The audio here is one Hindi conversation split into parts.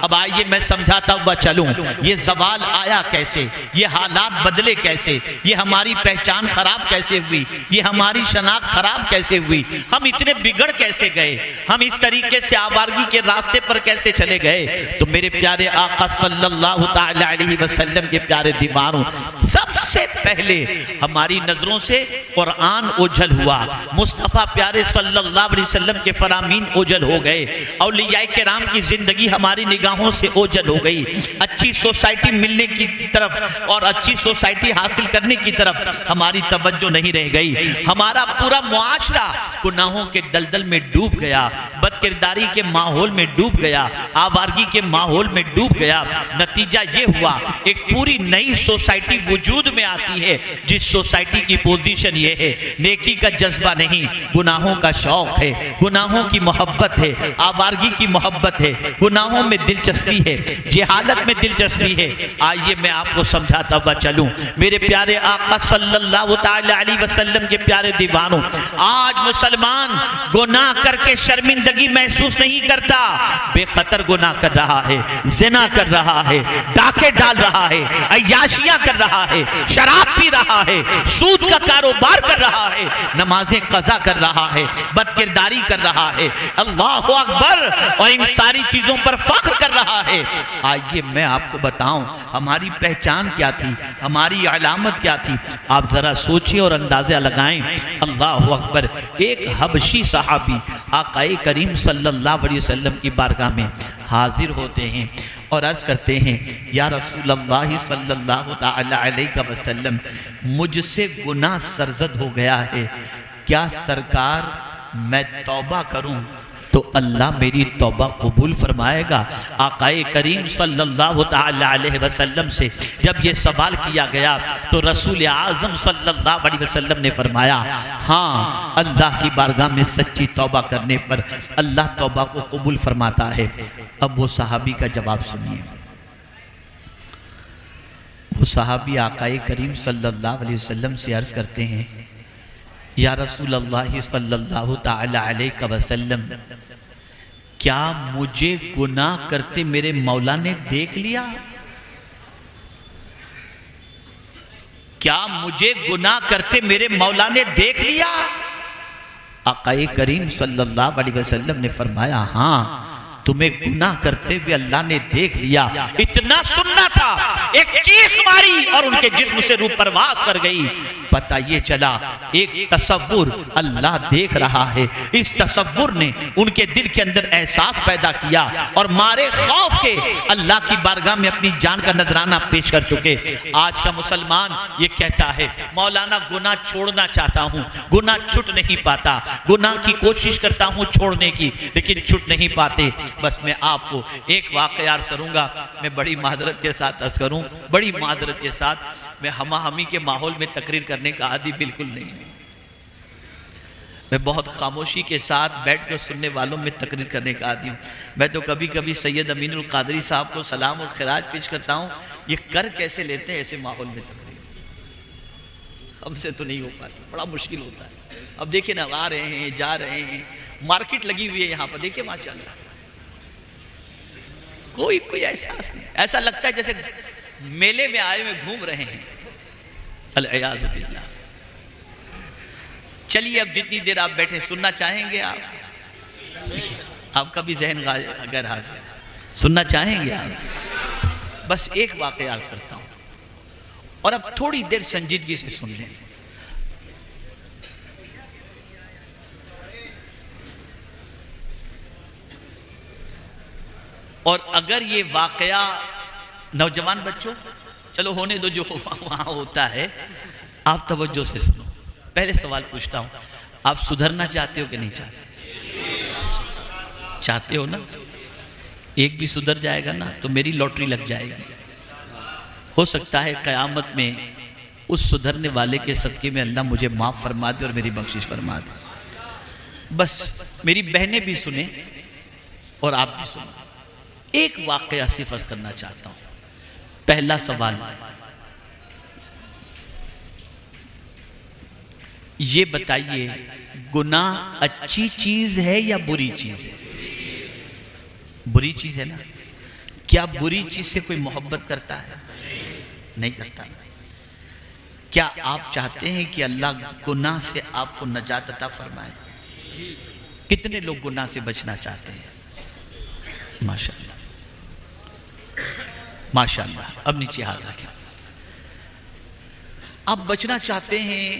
अब आइए मैं समझाता हुआ चलूं, ये जवाल आया कैसे, ये हालात बदले कैसे, ये हमारी पहचान खराब कैसे हुई, ये हमारी शनाख्त खराब कैसे हुई, हम इतने बिगड़ कैसे गए, हम इस तरीके से आवारगी के रास्ते पर कैसे चले गए। तो मेरे प्यारे आका सल्लल्लाहु तआला अलैहि वसल्लम के प्यारे दीवारों, सबसे पहले हमारी नजरों से कुरान ओझल हुआ, मुस्तफ़ा प्यारे सल्लल्लाहु अलैहि वसल्लम के फरामीन ओझल हो गए, औलियाए किराम की जिंदगी हमारी निगाहों से ओझल हो गई। अच्छी सोसाइटी मिलने की तरफ और अच्छी सोसाइटी हासिल करने की तरफ हमारी तवज्जो नहीं रह गई। हमारा पूरा मुआशरा गुनाहों के दलदल में डूब गया, बदकिरदारी के माहौल में डूब गया, आवारगी के माहौल में डूब गया। नतीजा ये हुआ, एक पूरी नई सोसाइटी वजूद में आती है, जिस सोसाइटी की पोजीशन ये है, नेकी का जज्बा नहीं, गुनाहों का शौक है, गुनाहों की मोहब्बत है, आवारगी की मोहब्बत है, गुनाहों में दिलचस्पी है, जहालत में दिलचस्पी है। आइए मैं आपको समझाता हुआ चलूं, मेरे प्यारे आका सल्लल्लाहु तआला अलैहि वसल्लम के प्यारे दीवानों, आज मुसलमान गुनाह करके शर्मिंदगी महसूस नहीं करता, बेखतर गुनाह कर रहा है, जिना कर रहा है, डाके डाल रहा है, अय्याशियां कर रहा है, शराब पी रहा है, सूद का कारोबार कर रहा है, नमाजें कज़ा कर रहा है, बदकिरदारी कर रहा है, अल्लाहु अकबर, और इन सारी चीजों पर फख्र कर रहा है। आइए मैं आपको बताऊं हमारी पहचान क्या थी, हमारी अलामत क्या थी। आप जरा सोचिए और अंदाजा लगाएं। अल्लाहु अकबर। एक हबशी सहाबी आकाए करीम सल्लल्लाहु अलैहि वसल्लम की बारगाह में हाजिर होते हैं और अर्ज करते हैं, या रसूल अल्लाह सल्लल्लाहु तआला अलैहि वसल्लम, मुझसे गुनाह सरजद हो गया है, क्या सरकार मैं तौबा करूं तो अल्लाह मेरी तौबा कबूल फरमाएगा? आकाए करीम सल्लल्लाहु तआला अलैहि वसल्लम से जब ये सवाल किया गया तो रसूल आज़म सल्लल्लाहु अलैहि वसल्लम ने फरमाया, हाँ, अल्लाह की बारगाह में सच्ची तौबा करने पर अल्लाह तौबा को कबूल फरमाता है। अब वो सहाबी का जवाब सुनिए। वो सहाबी आकाए करीम सल्लल्लाहु अलैहि वसल्लम से अर्ज करते हैं, या रसूल अल्लाह सल्लल्लाहु तआला अलैहि वसल्लम, क्या मुझे गुनाह करते मेरे मौला ने देख लिया? क्या मुझे गुनाह करते मेरे मौला ने देख लिया? आकाए करीम सल्लल्लाहु अलैहि वसल्लम ने फरमाया, हाँ, तुम्हें गुनाह करते हुए अल्लाह ने देख लिया। इतना सुनना था, एक चीख मारी और उनके जिस्म से रूह परवास कर गई। पता ये चला, एक तसव्वुर अल्लाह देख रहा है, इस तसव्वुर ने उनके दिल के अंदर एहसास पैदा किया और मारे खौफ के अल्लाह की बारगाह में अपनी जान का नजराना पेश कर चुके। आज का मुसलमान ये कहता है, मौलाना गुनाह छोड़ना चाहता हूँ, गुनाह छूट नहीं पाता, गुनाह की कोशिश करता हूँ छोड़ने की, लेकिन छूट नहीं पाते। बस मैं आपको एक वाक़या अर्ज़ करूँगा, मैं बड़ी माजरत के साथ अर्ज़ करूँ, बड़ी माजरत के साथ, मैं हमी के माहौल में तकरीर करने का आदी बिल्कुल नहीं हूँ। मैं बहुत खामोशी के साथ बैठ कर सुनने वालों में तकरीर करने का आदी हूँ। मैं तो कभी कभी सैयद अमीनुल कादरी साहब को सलाम और खिराज पेश करता हूँ, ये कर कैसे लेते हैं ऐसे माहौल में तकरीर? हमसे तो नहीं हो पाती, बड़ा मुश्किल होता है। अब देखिए ना, आ रहे हैं, जा रहे हैं, मार्केट लगी हुई है यहाँ पर, देखिए माशाल्लाह, कोई एहसास नहीं, ऐसा लगता है जैसे मेले में आए हुए घूम रहे हैं। अल-इयाज़ु बिल्लाह। चलिए, अब जितनी देर आप बैठे सुनना चाहेंगे, आपका भी जहन अगर हाजिर सुनना चाहेंगे आप? बस एक वाक़या अर्ज़ करता हूँ और अब थोड़ी देर संजीदगी से सुन लें। और अगर ये वाक़या, नौजवान बच्चों, चलो होने दो जो वहाँ होता है, आप तवज्जो से सुनो। पहले सवाल पूछता हूँ, आप सुधरना चाहते हो कि नहीं चाहते? चाहते हो ना? एक भी सुधर जाएगा ना तो मेरी लॉटरी लग जाएगी। हो सकता है क़यामत में उस सुधरने वाले के सदक़े में अल्लाह मुझे माफ़ फरमा दे और मेरी बख्शिश फरमा दे। बस मेरी बहनें भी सुने और आप भी सुनो। एक वाक़या सिर्फ अर्ज़ करना चाहता हूँ। पहला सवाल, ये बताइए, गुनाह अच्छी चीज है या बुरी चीज है? बुरी चीज है ना? क्या बुरी चीज से कोई मोहब्बत करता है? नहीं करता। क्या आप चाहते हैं कि अल्लाह गुनाह से आपको नजात अता फरमाए? कितने लोग गुनाह से बचना चाहते हैं? माशाअल्लाह, माशाअल्लाह। अब नीचे हाथ रखें। आप बचना चाहते हैं,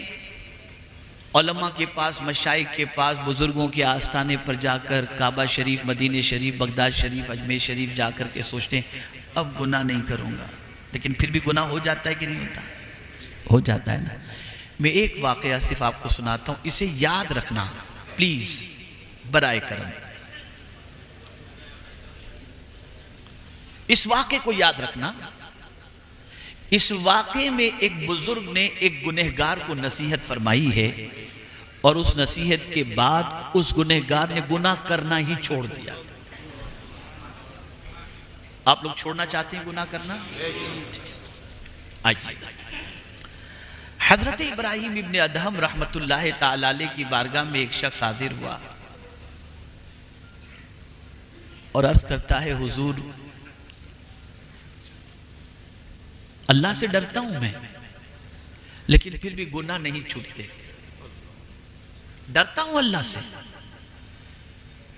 उलमा के पास, मशाइख के पास, बुजुर्गों के आस्थाने पर जाकर काबा शरीफ, मदीने शरीफ, बगदाद शरीफ, अजमेर शरीफ जाकर के सोचते हैं अब गुनाह नहीं करूँगा, लेकिन फिर भी गुनाह हो जाता है कि नहीं होता? हो जाता है ना। मैं एक वाकया सिर्फ आपको सुनाता हूँ, इसे याद रखना प्लीज बराए करम। इस वाक़े को याद रखना। इस वाक़े में एक बुजुर्ग ने एक गुनहगार को नसीहत फरमाई है और उस नसीहत के बाद उस गुनहगार ने गुनाह करना ही छोड़ दिया। आप लोग छोड़ना चाहते हैं गुनाह करना? आइए, हजरत इब्राहिम इब्ने अदहम रहमतुल्लाह ताला अलैह की बारगाह में एक शख्स हाजिर हुआ और अर्ज करता है, हुजूर अल्लाह से डरता हूं मैं, लेकिन फिर भी गुनाह नहीं छूटते। डरता हूं अल्लाह से,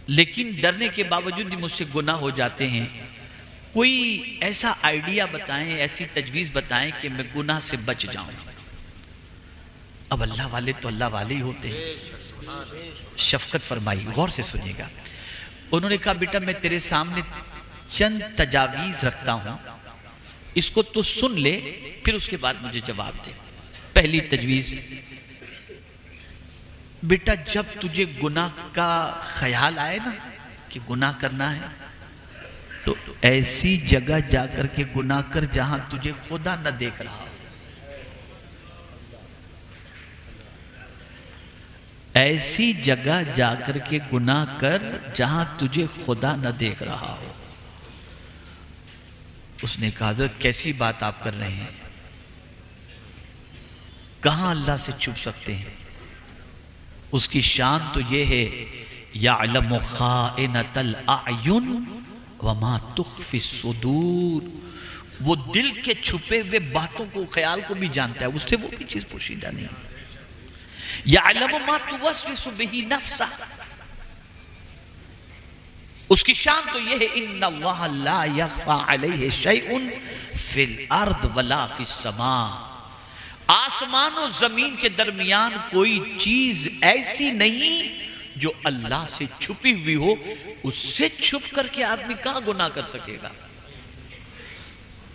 लेकिन डरने के बावजूद भी मुझसे गुनाह हो जाते हैं। कोई ऐसा आइडिया बताएं, ऐसी तजवीज़ बताएं कि मैं गुनाह से बच जाऊं। अब अल्लाह वाले तो अल्लाह वाले ही होते हैं। शफकत फरमाई, गौर से सुनिएगा। उन्होंने कहा, बेटा मैं तेरे सामने चंद तजावीज़ रखता हूं, इसको तो सुन ले, फिर उसके बाद मुझे जवाब दे। पहली तजवीज़, बेटा जब तुझे गुनाह का ख्याल आए ना कि गुनाह करना है, तो ऐसी जगह जाकर के गुनाह कर जहां तुझे खुदा न देख रहा हो। ऐसी जगह जाकर के गुनाह कर जहां तुझे खुदा न देख रहा हो। उसने कहा, हज़रत कैसी बात आप कर रहे हैं? कहां अल्लाह से छुप सकते हैं? उसकी शान तो यह है, यअलमु खाइनतल अयुन वमा तुख्फी सुदूर। वो दिल के छुपे हुए बातों को, ख्याल को भी जानता है, उससे वो भी चीज पोशीदा नहीं। यअलमु मा तुवस्विसु बिही नफ्सा। उसकी शान तो यह है, इन्नल्लाह ला यख्फा अलैहि शैउन फिल अर्द वला फिस समा। आसमान और जमीन के दरमियान कोई चीज ऐसी नहीं जो अल्लाह से छुपी हुई हो। उससे छुप करके आदमी कहां गुनाह कर सकेगा?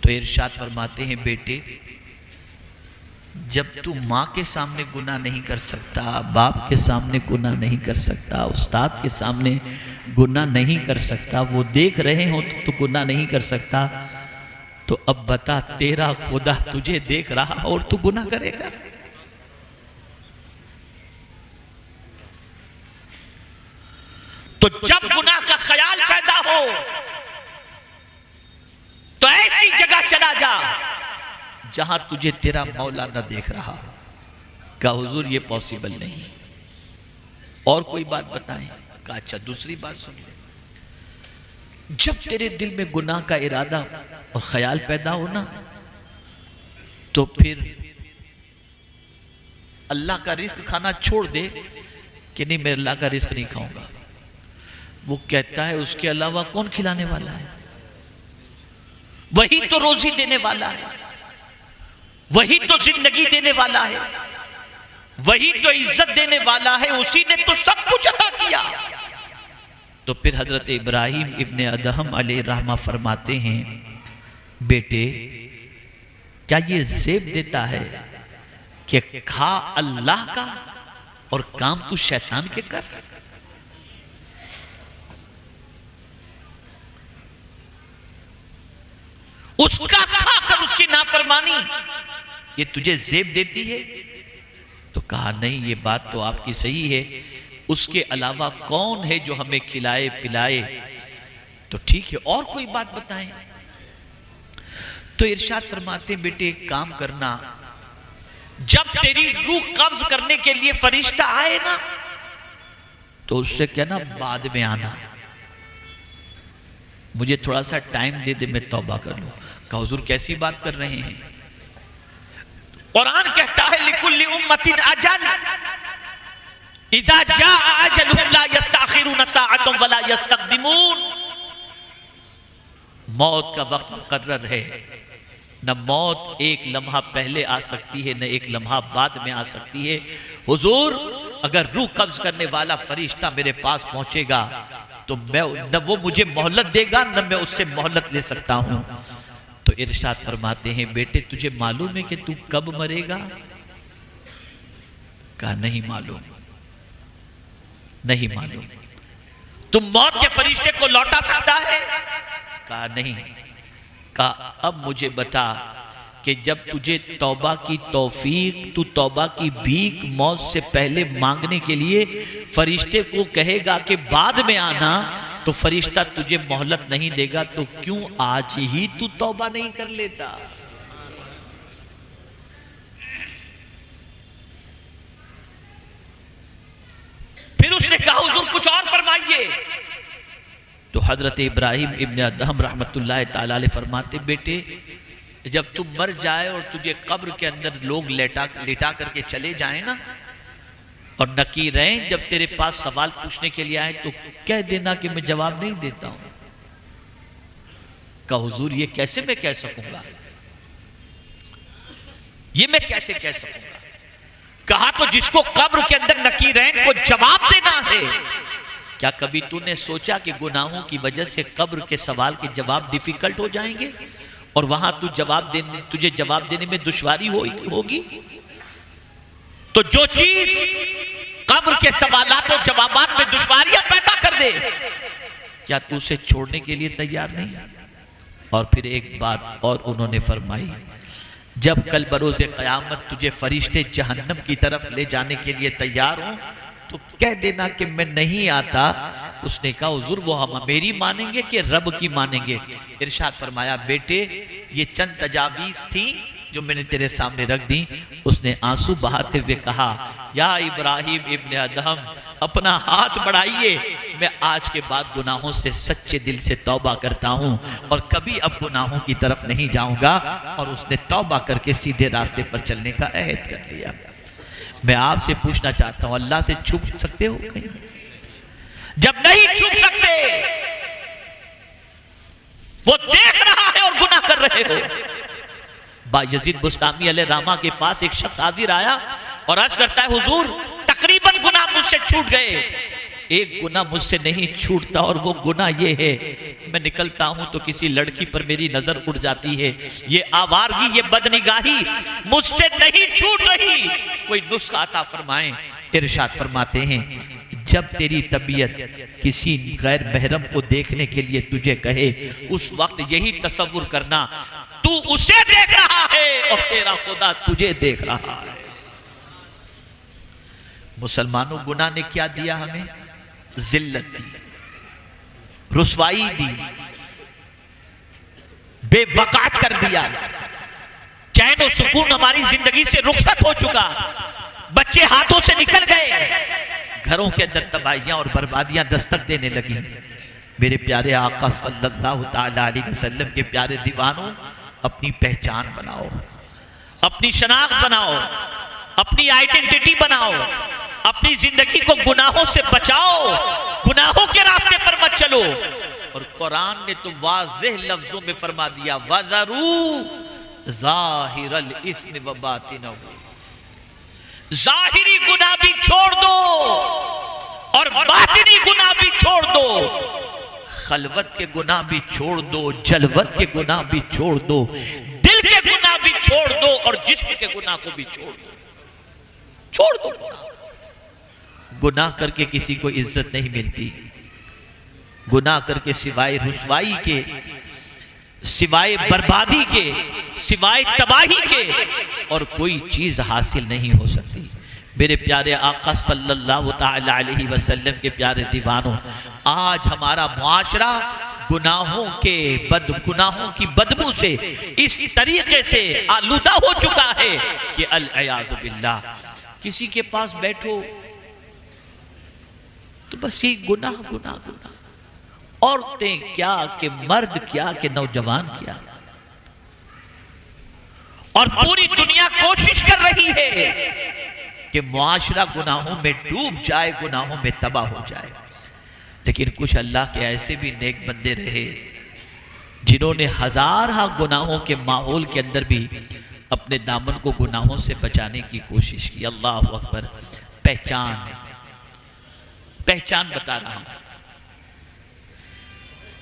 तो इरशाद फरमाते हैं, बेटे जब तू माँ के सामने गुनाह नहीं कर सकता, बाप के सामने गुनाह नहीं कर सकता, उस्ताद के सामने गुनाह नहीं कर सकता, वो देख रहे हो तो तू गुनाह नहीं कर सकता, तो अब बता तेरा खुदा तुझे देख रहा और तू गुनाह करेगा? तो जब गुनाह का ख्याल पैदा हो तो ऐसी जगह चला जा जहां तुझे तेरा मौला न देख रहा हो। कहा, हुजूर ये पॉसिबल नहीं। और कोई बात बताएं? कहा, अच्छा दूसरी बात सुन ले। जब तेरे दिल में गुनाह का इरादा और ख्याल पैदा हो ना, तो फिर अल्लाह का रिस्क खाना छोड़ दे कि नहीं मैं अल्लाह का रिस्क नहीं खाऊंगा। वो कहता है उसके अलावा कौन खिलाने वाला है? वही तो रोजी देने वाला है, वही तो जिंदगी देने वाला है, वही तो इज्जत देने वाला है, उसी ने तो सब कुछ अता किया। तो फिर हजरत इब्राहिम इब्ने अदहम अलैहि रहमा फरमाते हैं, बेटे क्या ये ज़ेब देता है कि खा अल्लाह का और काम तू शैतान के कर? उसका खाकर उसकी नाफरमानी ये तुझे ज़ेब देती है? तो कहा, नहीं ये बात तो आपकी सही है, उसके अलावा कौन है जो हमें खिलाए पिलाए? तो ठीक है, और कोई बात बताएं? तो इरशाद फरमाते, बेटे एक काम करना, जब तेरी रूह कब्ज करने के लिए फरिश्ता आए ना, तो उससे कहना बाद में आना। मुझे थोड़ा सा टाइम दे दे, मैं तौबा कर लूं। कहा हुजूर कैसी बात कर रहे हैं? कुरान कहता है लिकुल्लि उम्मतिन अजल इज़ा जाअ अजलुहुम ला यस्तअखिरून साअतन वला यस्तक़दिमून। मौत का वक्त मुकर्रर है, न मौत एक लम्हा पहले आ सकती है, न एक लम्हा बाद में आ सकती है। हुजूर अगर रूह कब्ज करने वाला फरिश्ता मेरे पास पहुंचेगा तो मैं न वो मुझे मोहलत देगा न मैं उससे मोहलत ले सकता हूं। तो इरशाद फरमाते हैं बेटे तुझे मालूम है कि तू कब मरेगा? कहा नहीं मालूम, नहीं मालूम। तुम मौत के फरिश्ते को लौटा सकता है? कहा नहीं। कहा अब मुझे बता कि जब तुझे तौबा की तौफीक, तू तौबा की भीख मौत से पहले मांगने के लिए फरिश्ते को कहेगा कि बाद में आना, तो फरिश्ता तुझे मोहलत नहीं देगा, तो क्यों आज ही तू तौबा नहीं कर लेता? फिर उसने कहा हुजूर कुछ और फरमाइए। तो हजरत इब्राहिम इब्न अदहम रहमतुल्लाह ताला अलैह फरमाते बेटे जब तुम मर जाए और तुझे कब्र के अंदर लोग लेटा करके चले जाए ना, और नकीरें जब तेरे पास सवाल पूछने के लिए आए तो कह देना कि मैं जवाब नहीं देता हूं। कहा हुजूर ये कैसे मैं कह सकूंगा, ये मैं कैसे कह सकूंगा? कहा तो जिसको कब्र के अंदर नकीरें को जवाब देना है, क्या कभी तूने सोचा कि गुनाहों की वजह से कब्र के सवाल के जवाब डिफिकल्ट हो जाएंगे और वहां तुझे जवाब देने में दुश्वारी होगी? तो जो चीज कब्र के सवालात और जवाबात में दुश्वारियां पैदा कर दे, क्या तू उसे छोड़ने के लिए तैयार नहीं? और फिर एक बात और उन्होंने फरमाई, जब कल बरोज़े क़यामत तुझे फरिश्ते जहन्नम की तरफ ले जाने के लिए तैयार हो तो कह देना कि मैं नहीं आता। उसने कहा हुजूर वो हम मेरी मानेंगे कि रब की मानेंगे? इरशाद फरमाया बेटे ये चंद तजावीज़ थी जो मैंने तेरे सामने रख दी। उसने आंसू बहाते हुए कहा या इब्राहिम इब्न अदहम अपना हाथ बढ़ाइए, मैं आज के बाद गुनाहों से सच्चे दिल से तौबा करता हूं और कभी अब गुनाहों की तरफ नहीं जाऊंगा। और उसने तौबा करके सीधे रास्ते पर चलने का अहद कर लिया। मैं आपसे पूछना चाहता हूं अल्लाह से छुप सकते हो कहीं? जब नहीं छुप सकते, वो देख रहा है और गुनाह कर रहे हो। बायजीद बुस्तामी अलैहि रहमा के पास एक शख्स हाजिर आया और अर्ज करता है हुजूर तकरीबन गुनाह मुझसे छूट गए, एक गुनाह मुझसे नहीं छूटता और वो गुनाह ये है मैं निकलता हूं तो किसी लड़की पर मेरी नजर उड़ जाती है, ये आवारगी ये बदनिगाही मुझसे नहीं छूट रही, कोई नुस्खा अता फरमाएं। इरशाद फरमाते हैं जब तेरी तबीयत किसी गैर महरम को देखने के लिए तुझे कहे उस वक्त यही तसव्वुर करना तू उसे देख रहा है और तेरा खुदा तुझे देख रहा है। मुसलमानों गुनाह ने क्या दिया हमें? जिल्लत दी, रुसवाई दी, बेवकात कर दिया, चैन और सुकून हमारी जिंदगी से रुखसत हो चुका, बच्चे हाथों से निकल गए, घरों के अंदर तबाहियां और बर्बादियां दस्तक देने लगी। मेरे प्यारे आका सल्लल्लाहु ताला अलैहि वसल्लम के प्यारे दीवानों अपनी पहचान बनाओ, अपनी शनाख्त बनाओ, अपनी आइडेंटिटी बनाओ, अपनी जिंदगी को गुनाहों से बचाओ, गुनाहों के रास्ते पर मत चलो। और कुरान ने तो वाज़ेह लफ्जों में फरमा दिया वज़रू ज़ाहिरल इस्म व बातिनहु, जाहिरी गुनाह भी छोड़ दो और बातिनी गुनाह भी छोड़ दो, खलवत के गुनाह भी छोड़ दो, जलवत के गुनाह भी छोड़ दो, दिल के गुनाह भी छोड़ दो और जिस्म के गुनाह को भी छोड़ दो, छोड़ दो गुनाह। गुनाह करके किसी को इज्जत नहीं मिलती, गुनाह करके सिवाय रुसवाई के, सिवाय बर्बादी के, सिवाय तबाही के और कोई चीज हासिल नहीं हो सकती। मेरे प्यारे आका सल्लल्लाहु ताला अलैहि वसल्लम के प्यारे दीवानों, आज हमारा मुआशरा गुनाहों की बदबू से इस तरीके से आलूदा हो चुका है कि अल-अयाज़ु बिल्लाह, किसी के पास बैठो तो बस ये गुनाह गुनाह गुनाह, औरतें क्या कि मर्द क्या कि नौजवान क्या, और पूरी दुनिया कोशिश कर रही है कि मुआशरा गुनाहों में डूब जाए, गुनाहों में तबाह हो जाए। लेकिन कुछ अल्लाह के ऐसे भी नेक बंदे रहे जिन्होंने हजार गुनाहों के माहौल के अंदर भी अपने दामन को गुनाहों से बचाने की कोशिश की। अल्लाह अकबर। पहचान, पहचान बता रहा हूं।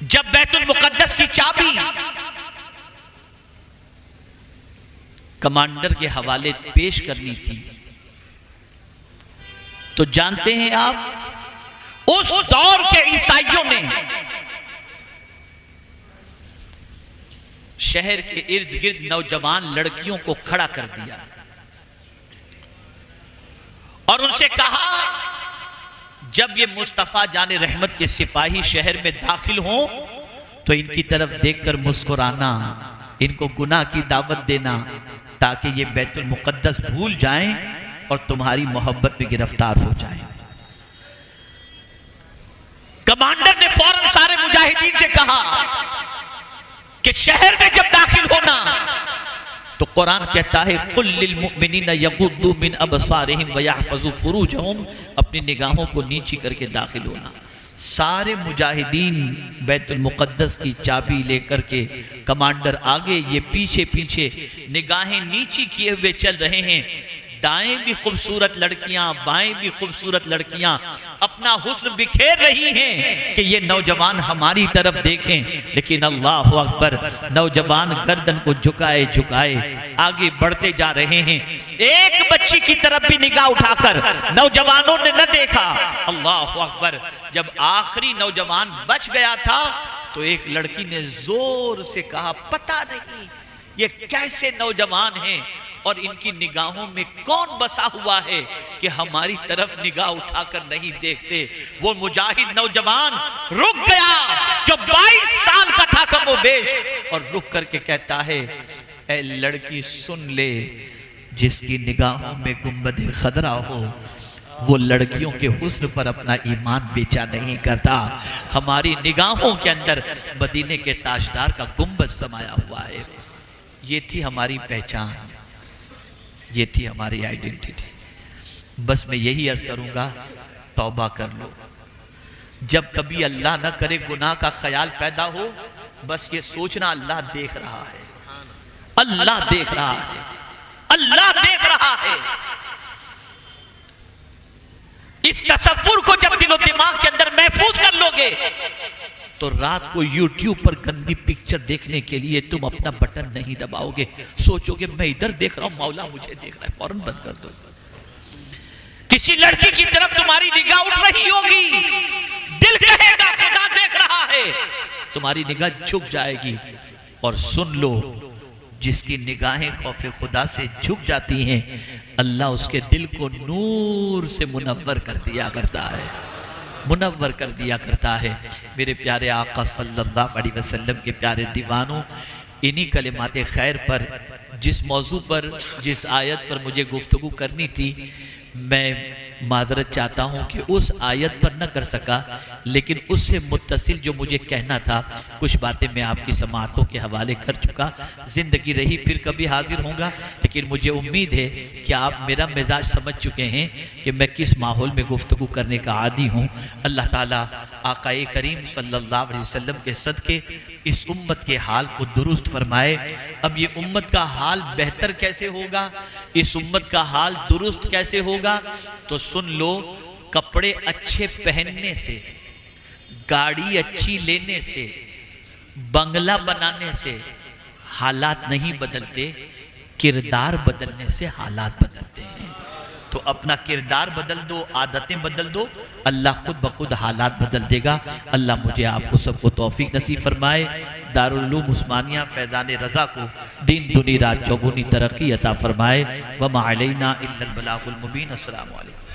जब बैतुल मुकद्दस की चाबी कमांडर के हवाले पेश करनी थी, तो जानते हैं आप उस दौर के ईसाइयों ने शहर के इर्द गिर्द नौजवान लड़कियों को खड़ा कर दिया और उनसे कहा, जब ये मुस्तफा जाने रहमत के सिपाही शहर में दाखिल हो तो इनकी तरफ देखकर मुस्कुराना, इनको गुनाह की दावत देना, ताकि ये बैतुल मुकद्दस भूल जाएं और तुम्हारी मोहब्बत में गिरफ्तार हो जाएं। कमांडर ने फौरन सारे मुजाहिदीन से कहा कि शहर में जब दाखिल होना तो कुरान कहता है कुल लिल मुमिनीना यगुद्दू मिन अबसारिहिम व यहफज़ू फुरूजहुम, अपनी निगाहों को नीची करके दाखिल होना। सारे मुजाहिदीन बैतुल मुकद्दस की चाबी लेकर के, कमांडर आगे, ये पीछे पीछे निगाहें नीची किए हुए चल रहे हैं। दाएं भी खूबसूरत लड़कियां, बाएं भी खूबसूरत लड़कियां अपना हुस्न बिखेर रही हैं कि ये नौजवान हमारी तरफ देखें। लेकिन अल्लाह अकबर, नौजवान गर्दन को झुकाए झुकाए आगे बढ़ते जा रहे हैं। एक बच्ची की तरफ भी निगाह उठाकर नौजवानों ने न देखा। अल्लाह अकबर। जब आखिरी नौजवान बच गया था तो एक लड़की ने जोर से कहा, पता नहीं ये कैसे नौजवान हैं और इनकी निगाहों में कौन बसा हुआ है कि हमारी तरफ निगाह उठाकर नहीं देखते। वो मुजाहिद नौजवान रुक गया जो 22 साल का था कमोबेश, और रुक करके कहता है, ए लड़की सुन ले, जिसकी निगाहों में गुंबद खदरा हो वो लड़कियों के हुस्न पर अपना ईमान बेचा नहीं करता। हमारी निगाहों के अंदर मदीने के ताजदार का गुंबद समाया हुआ है। ये थी हमारी पहचान, ये थी हमारी आइडेंटिटी। बस मैं यही अर्ज करूंगा, तौबा कर लो। जब कभी अल्लाह न करे गुनाह का ख्याल पैदा हो, बस ये सोचना अल्लाह देख रहा है, अल्लाह देख रहा है, अल्लाह देख रहा है। इस तसव्वुर को जब दिलो दिमाग के अंदर महफूज कर लोगे तो रात को YouTube पर गंदी पिक्चर देखने के लिए तुम अपना बटन नहीं दबाओगे। सोचोगे मैं इधर देख रहा हूं, मौला मुझे देख रहा है, फौरन बंद कर दो। किसी लड़की की तरफ तुम्हारी निगाह उठ रही होगी, दिल कहेगा खुदा देख रहा है, तुम्हारी निगाह झुक जाएगी। और सुन लो, जिसकी निगाहें खौफे खुदा से झुक जाती हैं, अल्लाह उसके दिल को नूर से मुनव्वर कर दिया करता है, मुनव्वर कर दिया करता है। मेरे प्यारे आका सल्लल्लाहु अलैहि वसल्लम के प्यारे दीवानों, इन्हीं कलिमाते खैर पर, जिस मौजू पर, जिस आयत पर मुझे गुफ्तगू करनी थी, मैं माजरत चाहता हूँ कि उस आयत पर न कर सका, लेकिन उससे मुत्तसिल जो मुझे कहना था कुछ बातें मैं आपकी समाअतों के हवाले कर चुका। ज़िंदगी रही फिर कभी हाजिर होऊंगा, लेकिन मुझे उम्मीद है कि आप मेरा मिजाज समझ चुके हैं कि मैं किस माहौल में गुफ्तगू करने का आदी हूँ। अल्लाह ताला आकाए करीम सल्लल्लाहु अलैहि वसल्लम के सदके इस उम्मत के हाल को दुरुस्त फरमाए। अब ये उम्मत का हाल बेहतर कैसे होगा, इस उम्मत का हाल दुरुस्त कैसे होगा, तो सुन लो, कपड़े अच्छे पहनने से, गाड़ी अच्छी लेने से, बंगला बनाने से हालात नहीं बदलते, किरदार बदलने से हालात बदलते हैं। तो अपना किरदार बदल दो, आदतें बदल दो, अल्लाह खुद ब खुद हालात बदल देगा। अल्लाह मुझे आपको सबको तौफीक नसीब फरमाए। दारुल उलूम उस्मानिया फैज़ान रज़ा को दिन दुनी रात चौगुनी तरक्की अता फरमाए। व मा अलैना इल्लल बलागुल मुबीन। अस्सलामु अलैकुम।